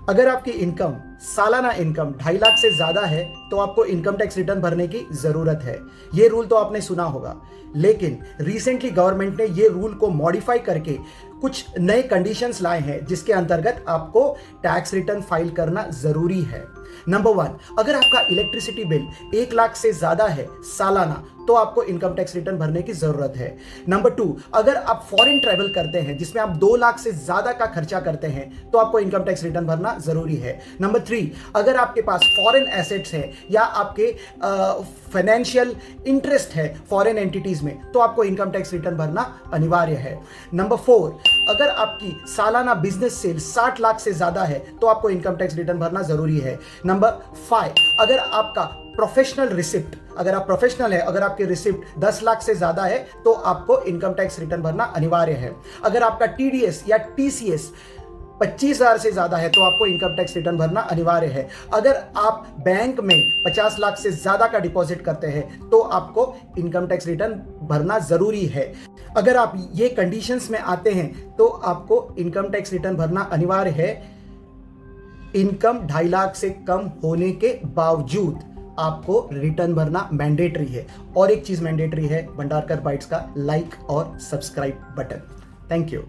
अगर आपकी इनकम सालाना इनकम 2.5 लाख से ज्यादा है तो आपको इनकम टैक्स रिटर्न भरने की जरूरत है। ये रूल तो आपने सुना होगा, लेकिन रिसेंटली गवर्नमेंट ने ये रूल को मॉडिफाई करके कुछ नए कंडीशंस लाए हैं जिसके अंतर्गत आपको टैक्स रिटर्न फाइल करना जरूरी है। नंबर 1, अगर आपका इलेक्ट्रिसिटी बिल 1 लाख से ज्यादा है सालाना तो आपको इनकम टैक्स रिटर्न भरने की जरूरत है। नंबर 2, अगर आप फॉरेन ट्रैवल करते हैं जिसमें आप 2 लाख से ज्यादा का खर्चा करते हैं तो आपको इनकम टैक्स रिटर्न भरना जरूरी है। नंबर 3, अगर आपके पास फॉरेन एसेट्स है या आपके फाइनेंशियल इंटरेस्ट है फॉरेन एंटिटीज में तो आपको इनकम टैक्स रिटर्न भरना अनिवार्य है। नंबर 4, अगर आपकी सालाना बिजनेस सेल 60 लाख से ज्यादा है तो आपको इनकम टैक्स रिटर्न भरना जरूरी है। नंबर 5, अगर आपका प्रोफेशनल रिसिप्ट, अगर आप प्रोफेशनल है, अगर आपकी रिसिप्ट 10 लाख से ज्यादा है तो आपको इनकम टैक्स रिटर्न भरना अनिवार्य है। अगर आपका टीडीएस या टीसीएस 25,000 से ज्यादा है तो आपको इनकम टैक्स रिटर्न भरना अनिवार्य है। अगर आप बैंक में 50 लाख से ज्यादा का डिपॉजिट करते हैं तो आपको इनकम टैक्स रिटर्न भरना जरूरी है। अगर आप ये कंडीशंस में आते हैं तो आपको इनकम टैक्स रिटर्न भरना अनिवार्य है। इनकम 2.5 लाख से कम होने के बावजूद आपको रिटर्न भरना मैंडेटरी है। और एक चीज मैंडेटरी है, भंडारकर बाइट्स का लाइक और सब्सक्राइब बटन। Thank you.